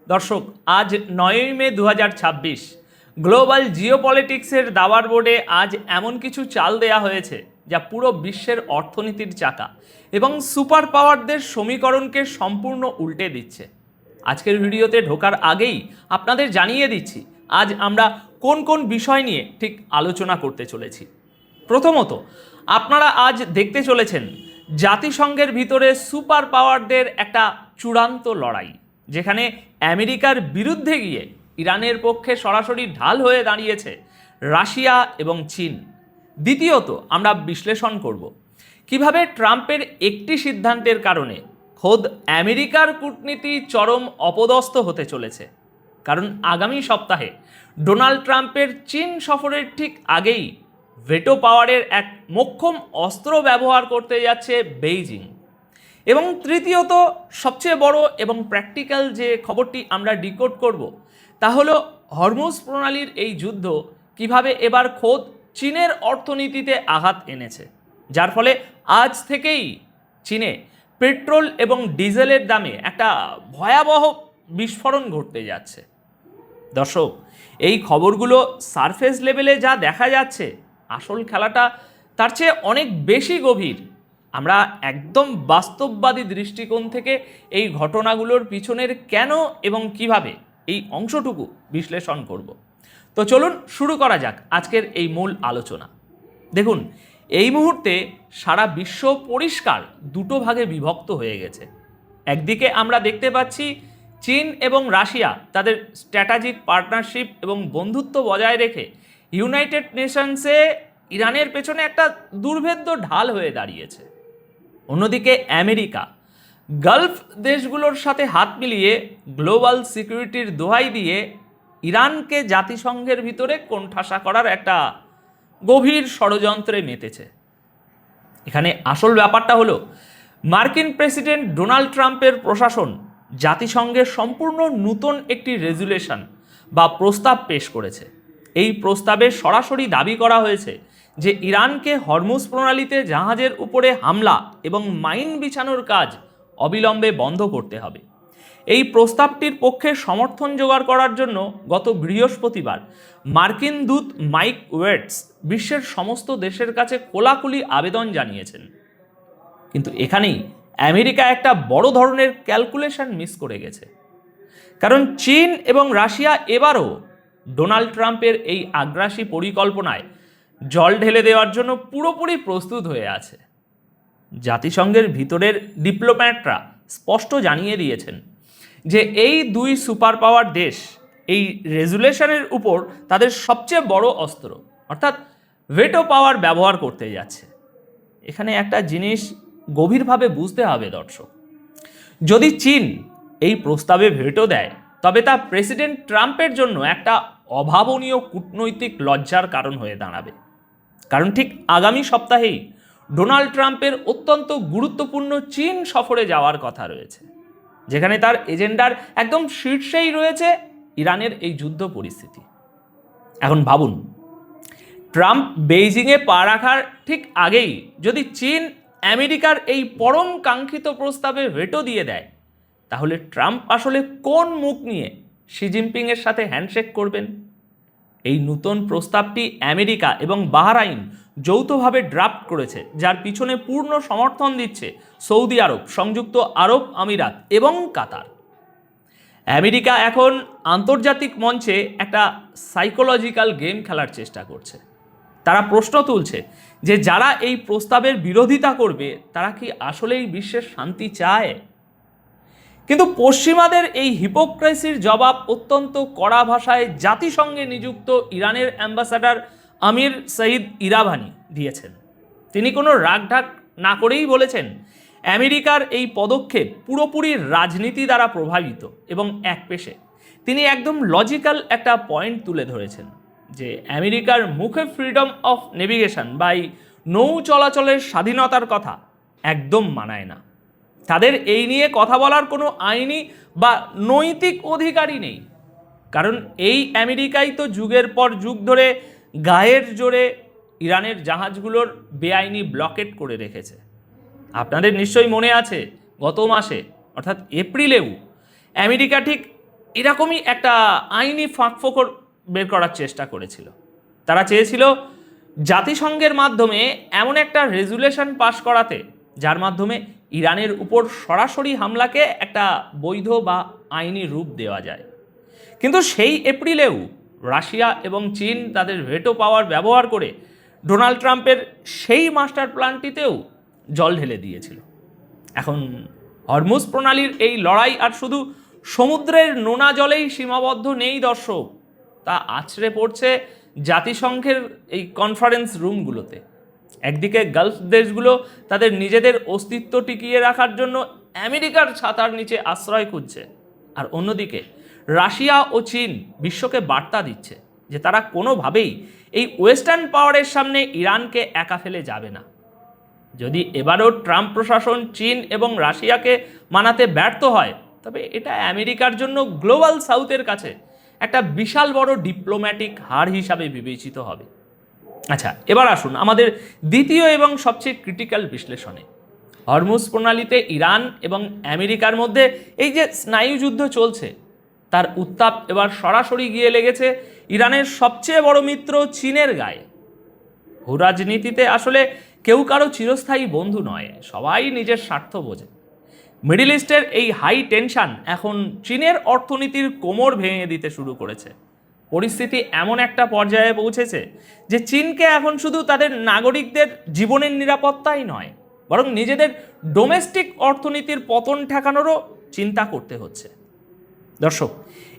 দর্শক, আজ 9ই মে 2026 গ্লোবাল জিওপলিটিক্সের দাবার বোর্ডে আজ এমন কিছু চাল দেয়া হয়েছে যা পুরো বিশ্বের অর্থনীতির চাকা এবং সুপার পাওয়ারদের সমীকরণকে সম্পূর্ণ উল্টে দিচ্ছে। আজকের ভিডিওতে ঢোকার আগেই আপনাদের জানিয়ে দিচ্ছি আজ আমরা কোন কোন বিষয় নিয়ে ঠিক আলোচনা করতে চলেছি। প্রথমত, আপনারা আজ দেখতে চলেছেন জাতিসংঘের ভিতরে সুপার পাওয়ারদের একটা চূড়ান্ত লড়াই, যেখানে আমেরিকার বিরুদ্ধে গিয়ে ইরানের পক্ষে সরাসরি ঢাল হয়ে দাঁড়িয়েছে রাশিয়া এবং চীন। দ্বিতীয়ত, আমরা বিশ্লেষণ করব কিভাবে ট্রাম্পের একটি সিদ্ধান্তের কারণে খোদ আমেরিকার কূটনীতি চরম অপদস্থ হতে চলেছে, কারণ আগামী সপ্তাহে ডোনাল্ড ট্রাম্পের চীন সফরের ঠিক আগেই ভেটো পাওয়ারের এক মোক্ষম অস্ত্র ব্যবহার করতে যাচ্ছে বেইজিং। এবং তৃতীয়ত, সবচেয়ে বড় এবং প্র্যাকটিক্যাল যে খবরটি আমরা ডিকোড করব তা হলো হরমুজ প্রণালীর এই যুদ্ধ কিভাবে এবার খোদ চীনের অর্থনীতিতে আঘাত এনেছে, যার ফলে আজ থেকেই চীনে পেট্রোল এবং ডিজেলের দামে একটা ভয়াবহ বিস্ফোরণ ঘটতে যাচ্ছে। দর্শক, এই খবরগুলো সারফেস লেভেলে যা দেখা যাচ্ছে, আসল খেলাটা তার চেয়ে অনেক বেশি গভীর। আমরা একদম বাস্তববাদী দৃষ্টিকোণ থেকে এই ঘটনাগুলোর পিছনের কেন এবং কিভাবে এই অংশটুকু বিশ্লেষণ করব। তো চলুন শুরু করা যাক আজকের এই মূল আলোচনা। দেখুন, এই মুহূর্তে সারা বিশ্ব পরিষ্কার দুটো ভাগে বিভক্ত হয়ে গেছে। একদিকে আমরা দেখতে পাচ্ছি চীন এবং রাশিয়া তাদের স্ট্র্যাটেজিক পার্টনারশিপ এবং বন্ধুত্ব বজায় রেখে ইউনাইটেড নেশনসে ইরানের পেছনে একটা দুর্ভেদ্য ঢাল হয়ে দাঁড়িয়েছে। অন্যদিকে আমেরিকা গালফ দেশগুলোর সাথে হাত মিলিয়ে গ্লোবাল সিকিউরিটির দোহাই দিয়ে ইরানকে জাতিসংঘের ভিতরে কোণঠাসা করার একটা গভীর ষড়যন্ত্রে মেতেছে। এখানে আসল ব্যাপারটা হলো মার্কিন প্রেসিডেন্ট ডোনাল্ড ট্রাম্পের প্রশাসন জাতিসংঘে সম্পূর্ণ নতুন একটি রেজুলেশন বা প্রস্তাব পেশ করেছে। এই প্রস্তাবে সরাসরি দাবি করা হয়েছে যে ইরানকে হরমুজ প্রণালীতে জাহাজের উপরে হামলা এবং মাইন বিছানোর কাজ অবিলম্বে বন্ধ করতে হবে। এই প্রস্তাবটির পক্ষে সমর্থন জোগাড় করার জন্য গত বৃহস্পতিবার মার্কিন দূত মাইক ওয়েটস বিশ্বের সমস্ত দেশের কাছে খোলাখুলি আবেদন জানিয়েছেন। কিন্তু এখানেই আমেরিকা একটা বড় ধরনের ক্যালকুলেশন মিস করে গেছে, কারণ চীন এবং রাশিয়া এবারও ডোনাল্ড ট্রাম্পের এই আগ্রাসী পরিকল্পনায় জল ঢেলে দেওয়ার জন্য পুরোপুরি প্রস্তুত হয়ে আছে। জাতিসংঘের ভিতরের ডিপ্লোম্যাটরা স্পষ্ট জানিয়ে দিয়েছেন যে এই দুই সুপার পাওয়ার দেশ এই রেজুলেশনের উপর তাদের সবচেয়ে বড় অস্ত্র অর্থাৎ ভেটো পাওয়ার ব্যবহার করতে যাচ্ছে। এখানে একটা জিনিস গভীরভাবে বুঝতে হবে দর্শক, যদি চীন এই প্রস্তাবে ভেটো দেয় তবে তা প্রেসিডেন্ট ট্রাম্পের জন্য একটা অভাবনীয় কূটনৈতিক লজ্জার কারণ হয়ে দাঁড়াবে। কারণ ঠিক আগামী সপ্তাহেই ডোনাল্ড ট্রাম্পের অত্যন্ত গুরুত্বপূর্ণ চীন সফরে যাওয়ার কথা রয়েছে, যেখানে তার এজেন্ডার একদম শীর্ষেই রয়েছে ইরানের এই যুদ্ধ পরিস্থিতি। এখন ভাবুন, ট্রাম্প বেইজিংয়ে পা রাখার ঠিক আগেই যদি চীন আমেরিকার এই পরম কাঙ্ক্ষিত প্রস্তাবে ভেটো দিয়ে দেয়, তাহলে ট্রাম্প আসলে কোন মুখ নিয়ে শি জিনপিংয়ের সাথে হ্যান্ডশেক করবেন? এই নতুন প্রস্তাবটি আমেরিকা এবং বাহরাইন যৌথভাবে ড্রাফট করেছে, যার পিছনে পূর্ণ সমর্থন দিচ্ছে সৌদি আরব, সংযুক্ত আরব আমিরাত এবং কাতার। আমেরিকা এখন আন্তর্জাতিক মঞ্চে একটা সাইকোলজিক্যাল গেম খেলার চেষ্টা করছে। তারা প্রশ্ন তুলছে যে যারা এই প্রস্তাবের বিরোধিতা করবে তারা কি আসলেই বিশ্বের শান্তি চায়? কিন্তু পশ্চিমাদের এই হিপোক্রেসির জবাব অত্যন্ত কড়া ভাষায় জাতিসংঘে নিযুক্ত ইরানের অ্যাম্বাসাডার আমির সঈদ ইরাভানি দিয়েছেন। তিনি কোনো রাগঢাক না করেই বলেছেন আমেরিকার এই পদক্ষেপ পুরোপুরি রাজনীতি দ্বারা প্রভাবিত এবং একপেশে। তিনি একদম লজিক্যাল একটা পয়েন্ট তুলে ধরেছেন যে আমেরিকার মুখে ফ্রিডম অফ নেভিগেশন বা নৌ চলাচলের স্বাধীনতার কথা একদম মানায় না। তাদের এই নিয়ে কথা বলার কোনো আইনি বা নৈতিক অধিকারই নেই, কারণ এই আমেরিকাই তো যুগের পর যুগ ধরে গায়ের জোরে ইরানের জাহাজগুলোর বেআইনি ব্লকেট করে রেখেছে। আপনাদের নিশ্চয়ই মনে আছে গত মাসে অর্থাৎ এপ্রিলেও আমেরিকা ঠিক এরকমই একটা আইনি ফাঁকফোকর বের করার চেষ্টা করেছিল। তারা চেয়েছিল জাতিসংঘের মাধ্যমে এমন একটা রেজুলেশন পাশ করাতে যার মাধ্যমে ইরানের উপর সরাসরি হামলাকে একটা বৈধ বা আইনি রূপ দেওয়া যায়। কিন্তু সেই এপ্রিলেও রাশিয়া এবং চীন তাদের ভেটো পাওয়ার ব্যবহার করে ডোনাল্ড ট্রাম্পের সেই মাস্টার প্ল্যানটিতেও জল ঢেলে দিয়েছিল। এখন হরমুজ প্রণালীর এই লড়াই আর শুধু সমুদ্রের নোনা জলেই সীমাবদ্ধ নেই দর্শক, তা আছড়ে পড়ছে জাতিসংঘের এই কনফারেন্স রুমগুলোতে। একদিকে গালফ দেশগুলো তাদের নিজেদের অস্তিত্ব টিকিয়ে রাখার জন্য আমেরিকার ছাতার নিচে আশ্রয় খুঁজছে, আর অন্যদিকে রাশিয়া ও চীন বিশ্বকে বার্তা দিচ্ছে যে তারা কোনোভাবেই এই ওয়েস্টার্ন পাওয়ারের সামনে ইরানকে একা ফেলে যাবে না। যদি এবারও ট্রাম্প প্রশাসন চীন এবং রাশিয়াকে মানাতে ব্যর্থ হয়, তবে এটা আমেরিকার জন্য গ্লোবাল সাউথের কাছে একটা বিশাল বড় ডিপ্লোম্যাটিক হার হিসাবে বিবেচিত হবে। আচ্ছা, এবার আসুন আমাদের দ্বিতীয় এবং সবচেয়ে ক্রিটিক্যাল বিশ্লেষণে। হরমুজ প্রণালীতে ইরান এবং আমেরিকার মধ্যে এই যে স্নায়ুযুদ্ধ চলছে, তার উত্তাপ এবার সরাসরি গিয়ে লেগেছে ইরানের সবচেয়ে বড় মিত্র চীনের গায়ে। ভূরাজনীতিতে আসলে কেউ কারো চিরস্থায়ী বন্ধু নয়, সবাই নিজের স্বার্থ বোঝে। মিডল ইস্টের এই হাই টেনশন এখন চীনের অর্থনীতির কোমর ভেঙে দিতে শুরু করেছে। পরিস্থিতি এমন একটা পর্যায়ে পৌঁছেছে যে চীনকে এখন শুধু তাদের নাগরিকদের জীবনের নিরাপত্তাই নয়, বরং নিজেদের ডোমেস্টিক অর্থনীতির পতন ঠেকানোরও চিন্তা করতে হচ্ছে। দর্শক,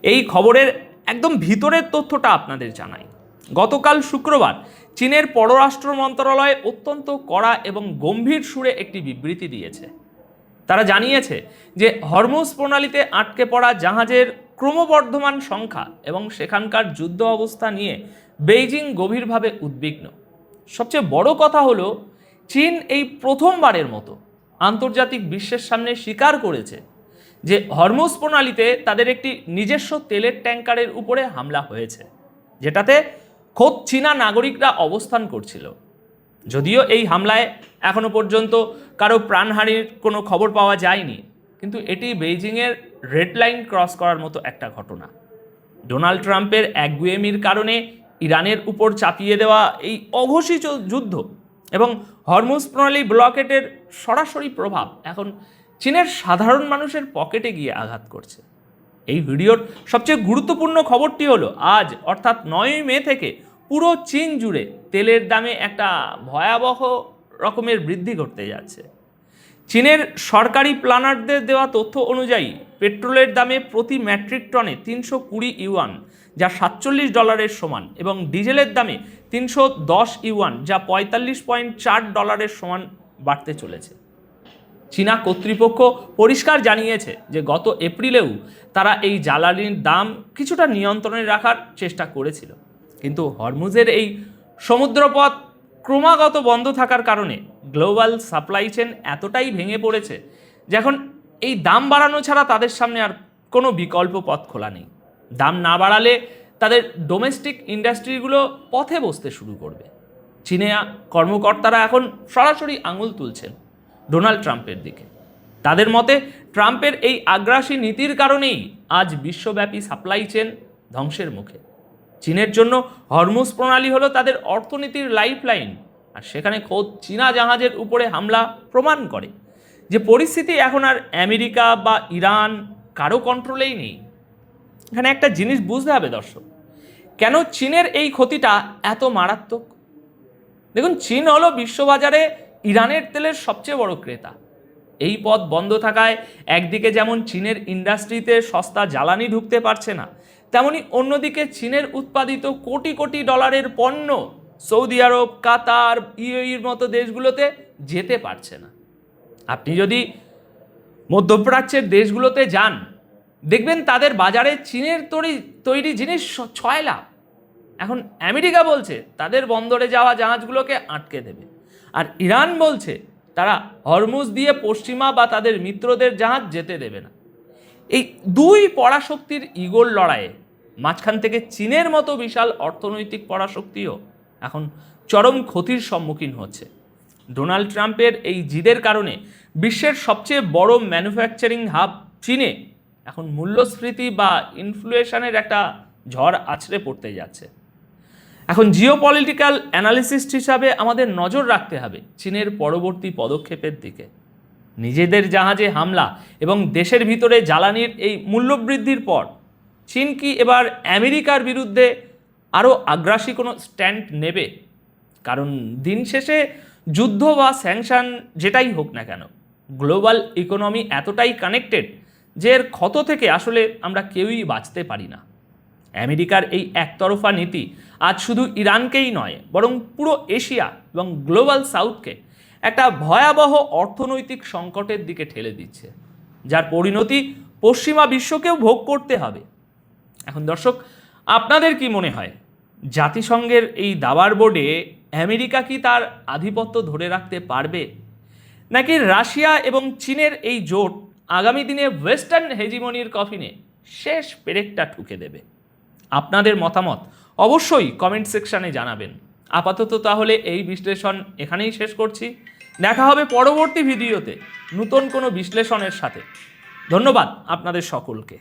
এই খবরের একদম ভিতরের তথ্যটা আপনাদের জানাই। গতকাল শুক্রবার চীনের পররাষ্ট্র মন্ত্রণালয় অত্যন্ত কড়া এবং গম্ভীর সুরে একটি বিবৃতি দিয়েছে। তারা জানিয়েছে যে হরমুজ প্রণালীতে আটকে পড়া জাহাজের ক্রমবর্ধমান সংখ্যা এবং সেখানকার যুদ্ধ অবস্থা নিয়ে বেইজিং গভীরভাবে উদ্বিগ্ন। সবচেয়ে বড় কথা হলো, চীন এই প্রথমবারের মতো আন্তর্জাতিক বিশ্বের সামনে স্বীকার করেছে যে হরমুজ প্রণালীতে তাদের একটি নিজস্ব তেলের ট্যাঙ্কারের উপরে হামলা হয়েছে, যেটাতে খোদ চীনা নাগরিকরা অবস্থান করছিল। যদিও এই হামলায় এখনো পর্যন্ত কারো প্রাণহানির কোনো খবর পাওয়া যায়নি, কিন্তু এটি বেইজিংয়ের রেড লাইন ক্রস করার মতো একটা ঘটনা। ডোনাল্ড ট্রাম্পের একগুয়েমির কারণে ইরানের উপর চাপিয়ে দেওয়া এই অঘোষিত যুদ্ধ এবং হরমুজ প্রণালী ব্লকেটের সরাসরি প্রভাব এখন চীনের সাধারণ মানুষের পকেটে গিয়ে আঘাত করছে। এই ভিডিওর সবচেয়ে গুরুত্বপূর্ণ খবরটি হলো, আজ অর্থাৎ 9 মে থেকে পুরো চীন জুড়ে তেলের দামে একটা ভয়াবহ রকমের বৃদ্ধি ঘটতে যাচ্ছে। চীনের সরকারি প্ল্যানারদের দেওয়া তথ্য অনুযায়ী পেট্রোলের দামে প্রতি মেট্রিক টনে 320 ইউয়ান, যা $47 সমান, এবং ডিজেলের দামে 310 ইউয়ান, যা $45.4 সমান বাড়তে চলেছে। চীনা কর্তৃপক্ষ পরিষ্কার জানিয়েছে যে গত এপ্রিলেও তারা এই জ্বালানির দাম কিছুটা নিয়ন্ত্রণে রাখার চেষ্টা করেছিল, কিন্তু হরমুজের এই সমুদ্রপথ ক্রমাগত বন্ধ থাকার কারণে গ্লোবাল সাপ্লাই চেন এতটাই ভেঙে পড়েছে যে এখন এই দাম বাড়ানো ছাড়া তাদের সামনে আর কোনো বিকল্প পথ খোলা নেই। দাম না বাড়ালে তাদের ডোমেস্টিক ইন্ডাস্ট্রিগুলো পথে বসতে শুরু করবে। চীনা কর্মকর্তারা এখন সরাসরি আঙুল তুলছেন ডোনাল্ড ট্রাম্পের দিকে। তাদের মতে ট্রাম্পের এই আগ্রাসী নীতির কারণেই আজ বিশ্বব্যাপী সাপ্লাই চেন ধ্বংসের মুখে। চীনের জন্য হরমুজ প্রণালী হলো তাদের অর্থনীতির লাইফলাইন, আর সেখানে খোদ চীনা জাহাজের উপরে হামলা প্রমাণ করে যে পরিস্থিতি এখন আর আমেরিকা বা ইরান কারো কন্ট্রোলেই নেই। এখানে একটা জিনিস বুঝতে হবে দর্শক, কেন চীনের এই ক্ষতিটা এত মারাত্মক। দেখুন, চীন হলো বিশ্ববাজারে ইরানের তেলের সবচেয়ে বড় ক্রেতা। এই পথ বন্ধ থাকায় একদিকে যেমন চীনের ইন্ডাস্ট্রিতে সস্তা জ্বালানি ঢুকতে পারছে না, তেমনি অন্যদিকে চীনের উৎপাদিত কোটি কোটি ডলারের পণ্য সৌদি আরব, কাতার, ইউএইর মতো দেশগুলোতে যেতে পারছে না। আপনি যদি মধ্যপ্রাচ্যের দেশগুলোতে যান, দেখবেন তাদের বাজারে চীনের তৈরি জিনিস ছয়লা। এখন আমেরিকা বলছে তাদের বন্দরে যাওয়া জাহাজগুলোকে আটকে দেবে, আর ইরান বলছে তারা হরমুজ দিয়ে পশ্চিমা বা তাদের মিত্রদের জাহাজ যেতে দেবে না। এই দুই পরাশক্তির ইগোর লড়াইয়ে মাঝখান থেকে চীনের মতো বিশাল অর্থনৈতিক পরাশক্তিও এখন চরম ক্ষতির সম্মুখীন হচ্ছে। ডোনাল্ড ট্রাম্পের এই জিদের কারণে বিশ্বের সবচেয়ে বড় ম্যানুফ্যাকচারিং হাব চীনে এখন মূল্যস্ফীতি বা ইনফ্লেশনের একটা ঝড় আছড়ে পড়তে যাচ্ছে। এখন জিওপলিটিক্যাল অ্যানালিসিস্ট হিসাবে আমাদের নজর রাখতে হবে চীনের পরবর্তী পদক্ষেপের দিকে। নিজেদের জাহাজে হামলা এবং দেশের ভিতরে জ্বালানির এই মূল্যবৃদ্ধির পর চীন কি এবার আমেরিকার বিরুদ্ধে আরও আগ্রাসী কোনো স্ট্যান্ড নেবে? কারণ দিন শেষে যুদ্ধ বা স্যাংশন যেটাই হোক না কেন, গ্লোবাল ইকোনমি এতটাই কানেক্টেড যে এর ক্ষত থেকে আসলে আমরা কেউই বাঁচতে পারি না। আমেরিকার এই একতরফা নীতি আজ শুধু ইরানকেই নয়, বরং পুরো এশিয়া এবং গ্লোবাল সাউথকে একটা ভয়াবহ অর্থনৈতিক সংকটের দিকে ঠেলে দিচ্ছে, যার পরিণতি পশ্চিমা বিশ্বকেও ভোগ করতে হবে। এখন দর্শক, আপনাদের কি মনে হয় জাতিসংঘের এই দাবার বোর্ডে আমেরিকা কি তার আধিপত্য ধরে রাখতে পারবে, নাকি রাশিয়া এবং চীনের এই জোট আগামী দিনে ওয়েস্টার্ন হেজিমনির কফিনে শেষ পেরেকটা ঠুকে দেবে? আপনাদের মতামত অবশ্যই কমেন্ট সেকশানে জানাবেন। আপাতত তাহলে এই বিশ্লেষণ এখানেই শেষ করছি। দেখা হবে পরবর্তী ভিডিওতে নতুন কোনো বিশ্লেষণের সাথে। ধন্যবাদ আপনাদের সকলকে।